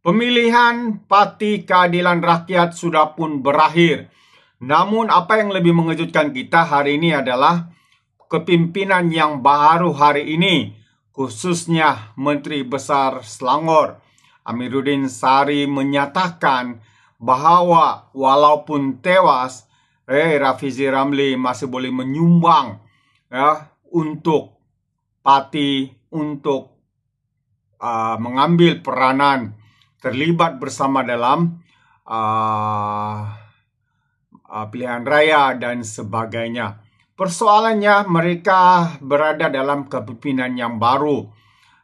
Pemilihan Parti Keadilan Rakyat sudah pun berakhir. Namun apa yang lebih mengejutkan kita hari ini adalah kepimpinan yang baru hari ini, khususnya Menteri Besar Selangor Amiruddin Sari menyatakan bahwa walaupun tewas, Rafizi Ramli masih boleh menyumbang untuk parti, untuk mengambil peranan terlibat bersama dalam pilihan raya dan sebagainya. Persoalannya mereka berada dalam kepemimpinan yang baru.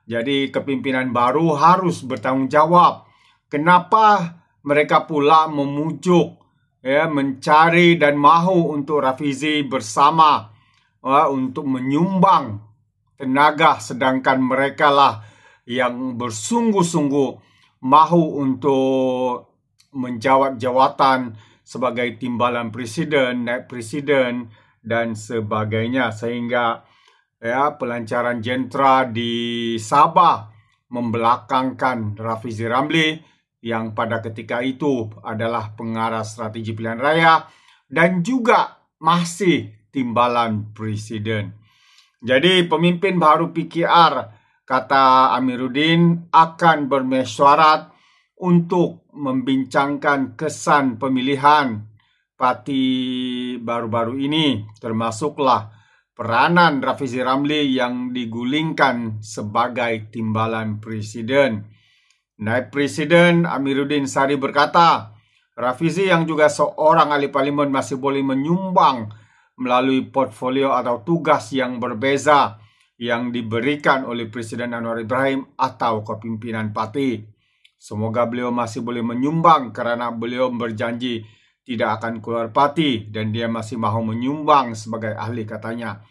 Jadi kepimpinan baru harus bertanggung jawab. Kenapa mereka pula memujuk, mencari dan mahu untuk Rafizi bersama untuk menyumbang tenaga, sedangkan mereka lah yang bersungguh-sungguh mahu untuk menjawab jawatan sebagai timbalan presiden, naib presiden dan sebagainya, sehingga pelancaran jentera di Sabah membelakangkan Rafizi Ramli yang pada ketika itu adalah pengarah strategi pilihan raya dan juga masih timbalan presiden. Jadi pemimpin baru PKR, kata Amiruddin, akan bermesyuarat untuk membincangkan kesan pemilihan parti baru-baru ini, termasuklah peranan Rafizi Ramli yang digulingkan sebagai timbalan presiden. Naib Presiden Amiruddin Sari berkata, Rafizi yang juga seorang ahli parlimen masih boleh menyumbang melalui portfolio atau tugas yang berbeza yang diberikan oleh Presiden Anwar Ibrahim atau kepimpinan parti. Semoga beliau masih boleh menyumbang karena beliau berjanji tidak akan keluar parti dan dia masih mahu menyumbang sebagai ahli, katanya.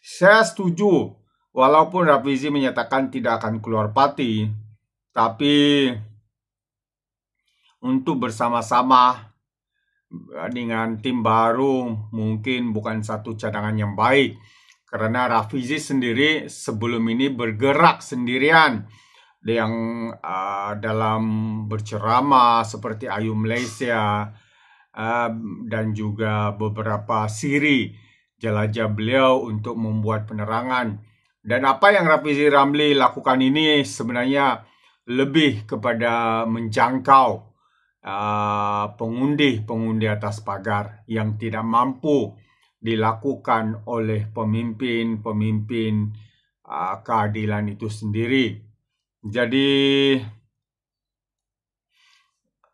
Saya setuju, walaupun Rafizi menyatakan tidak akan keluar parti, tapi untuk bersama-sama dengan tim baru mungkin bukan satu cadangan yang baik. Karena Rafizi sendiri sebelum ini bergerak sendirian yang dalam berceramah seperti Ayu Malaysia dan juga beberapa siri jelajah beliau untuk membuat penerangan. Dan apa yang Rafizi Ramli lakukan ini sebenarnya lebih kepada menjangkau pengundi atas pagar yang tidak mampu dilakukan oleh pemimpin keadilan itu sendiri. Jadi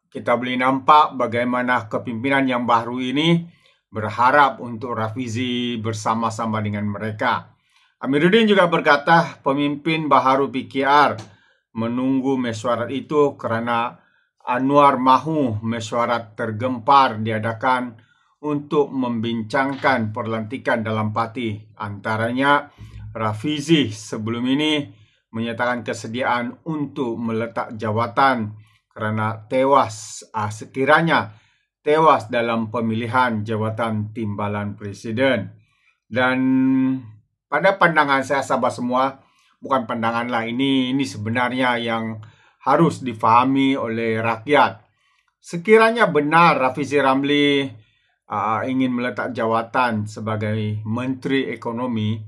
kita boleh nampak bagaimana kepimpinan yang baru ini berharap untuk Rafizi bersama-sama dengan mereka. Amiruddin juga berkata pemimpin baharu PKR menunggu mesyuarat itu karena Anwar mahu mesyuarat tergempar diadakan untuk membincangkan perlantikan dalam parti. Antaranya Rafizi sebelum ini menyatakan kesediaan untuk meletak jawatan karena sekiranya tewas dalam pemilihan jawatan timbalan presiden. Dan pada pandangan saya, sahabat semua, bukan pandangan lah, ini sebenarnya yang harus difahami oleh rakyat. Sekiranya benar Rafizi Ramli ingin meletak jawatan sebagai Menteri Ekonomi,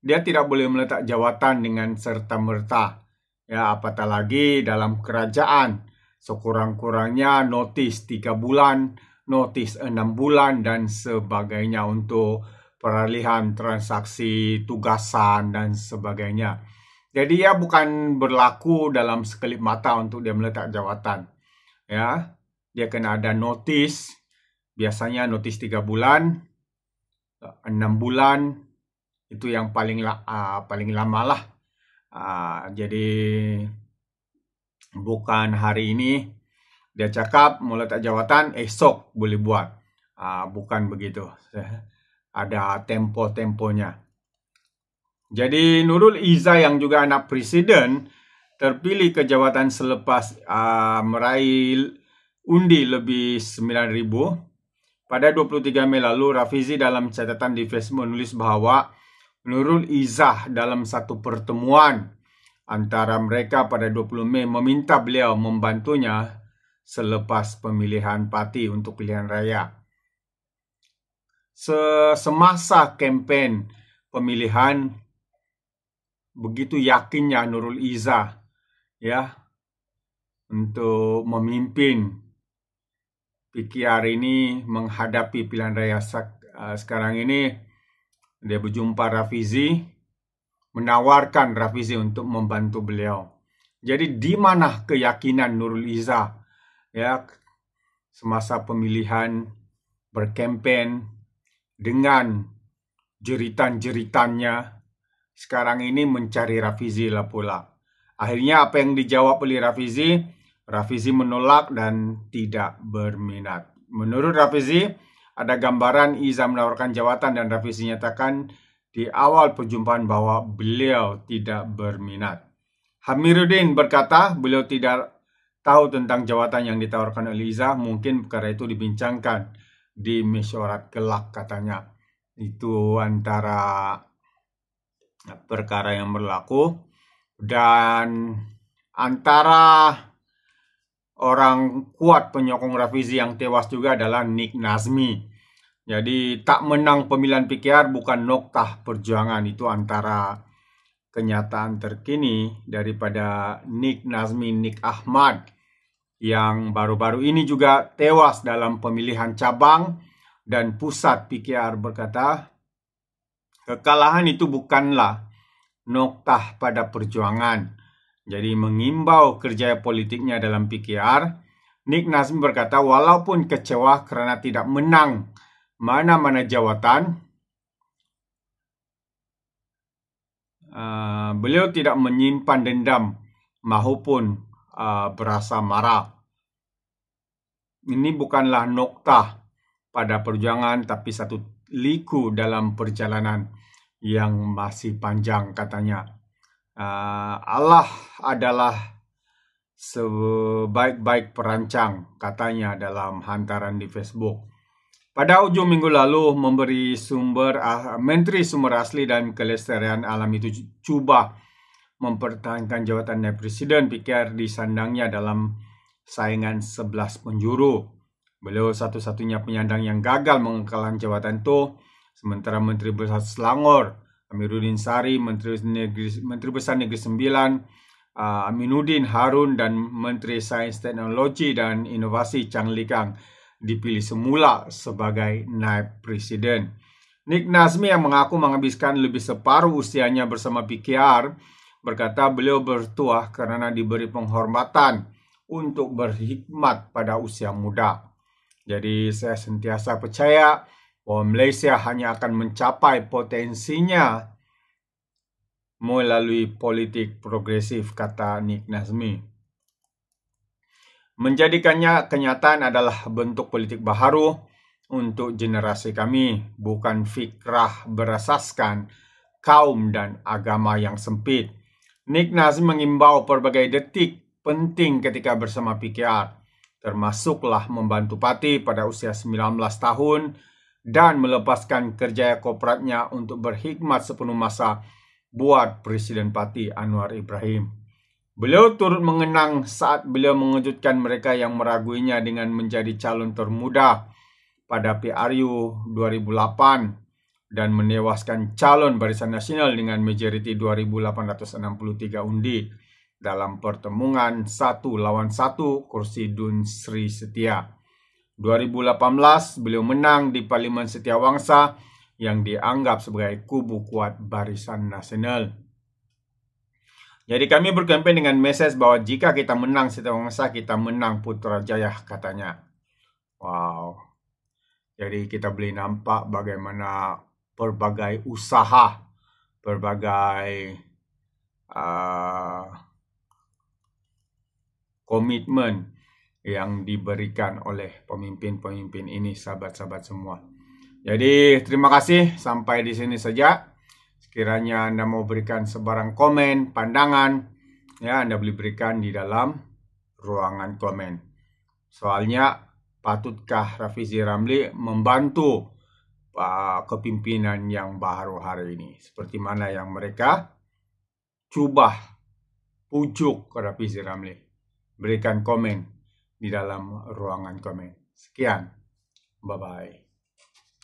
dia tidak boleh meletak jawatan dengan serta-merta. Apatah lagi dalam kerajaan. Sekurang-kurangnya notis 3 bulan, notis 6 bulan, dan sebagainya untuk peralihan transaksi tugasan dan sebagainya. Jadi ia bukan berlaku dalam sekelip mata untuk dia meletak jawatan. Dia kena ada notis. Biasanya notis 3 bulan, 6 bulan, itu yang paling lama lah. Jadi bukan hari ini dia cakap mau letak jawatan, esok boleh buat. Bukan begitu. Ada tempo-temponya. Jadi Nurul Izzah yang juga anak presiden terpilih ke jawatan selepas meraih undi lebih 9.000. Pada 23 Mei lalu, Rafizi dalam catatan di Facebook menulis bahwa Nurul Izzah dalam satu pertemuan antara mereka pada 20 Mei meminta beliau membantunya selepas pemilihan parti untuk pilihan raya. Semasa kempen pemilihan, begitu yakinnya Nurul Izzah ya untuk memimpin PKR ini menghadapi pilihan raya sekarang ini. Dia berjumpa Rafizi, menawarkan Rafizi untuk membantu beliau. Jadi di mana keyakinan Nurul Izzah ya semasa pemilihan berkempen dengan jeritan-jeritannya, sekarang ini mencari Rafizi lah pula. Akhirnya apa yang dijawab oleh Rafizi? Rafizi menolak dan tidak berminat. Menurut Rafizi, ada gambaran Izzah menawarkan jawatan dan Rafizi nyatakan di awal perjumpaan bahwa beliau tidak berminat. Amiruddin berkata beliau tidak tahu tentang jawatan yang ditawarkan oleh Izzah. Mungkin perkara itu dibincangkan di mesyuarat kelak katanya. Itu antara perkara yang berlaku. Dan antara orang kuat penyokong Rafizi yang tewas juga adalah Nick Nazmi. Jadi tak menang pemilihan PKR bukan noktah perjuangan. Itu antara kenyataan terkini daripada Nick Nazmi, Nick Ahmad, yang baru-baru ini juga tewas dalam pemilihan cabang. Dan pusat PKR berkata, kekalahan itu bukanlah noktah pada perjuangan. Jadi mengimbau kerja politiknya dalam PKR, Nick Nazmi berkata walaupun kecewa karena tidak menang mana-mana jawatan, beliau tidak menyimpan dendam maupun berasa marah. Ini bukanlah noktah pada perjuangan, tapi satu liku dalam perjalanan yang masih panjang katanya. Allah adalah sebaik-baik perancang, katanya dalam hantaran di Facebook. Pada ujung minggu lalu, Menteri Sumber Asli dan Kelestarian Alam itu cuba mempertahankan jawatan naib presiden PKR di sandangnya dalam saingan 11 penjuru. Beliau satu-satunya penyandang yang gagal mengekalkan jawatan itu, sementara Menteri Besar Selangor Amiruddin Sari, Menteri Besar Negeri Sembilan Aminuddin Harun, dan Menteri Sains Teknologi dan Inovasi Chang Likang dipilih semula sebagai naib presiden. Nick Nazmi yang mengaku menghabiskan lebih separuh usianya bersama PKR berkata beliau bertuah karena diberi penghormatan untuk berkhidmat pada usia muda. Jadi saya sentiasa percaya bahwa Malaysia hanya akan mencapai potensinya melalui politik progresif, kata Nick Nazmi. Menjadikannya kenyataan adalah bentuk politik baharu untuk generasi kami, bukan fikrah berasaskan kaum dan agama yang sempit. Nick Nazmi mengimbau pelbagai detik penting ketika bersama PKR, termasuklah membantu parti pada usia 19 tahun dan melepaskan kerja korporatnya untuk berkhidmat sepenuh masa buat Presiden Parti Anwar Ibrahim. Beliau turut mengenang saat beliau mengejutkan mereka yang meraguinya dengan menjadi calon termuda pada PRU 2008 dan menewaskan calon Barisan Nasional dengan majoriti 2.863 undi dalam pertemuan 1 lawan 1 kursi Dun Sri Setia. 2018 beliau menang di Parlimen Setiawangsa yang dianggap sebagai kubu kuat Barisan Nasional. Jadi kami berkempen dengan mesej bahwa jika kita menang Setiawangsa, kita menang Putrajaya, katanya. Wow. Jadi kita boleh nampak bagaimana berbagai usaha, berbagai komitmen yang diberikan oleh pemimpin-pemimpin ini, sahabat-sahabat semua. Jadi terima kasih, sampai di sini saja. Sekiranya Anda mau berikan sebarang komen, pandangan, ya Anda boleh berikan di dalam ruangan komen. Soalnya, patutkah Rafizi Ramli membantu kepimpinan yang baru hari ini? Seperti mana yang mereka coba pujuk Rafizi Ramli. Berikan komen di dalam ruangan komen. Sekian, bye-bye.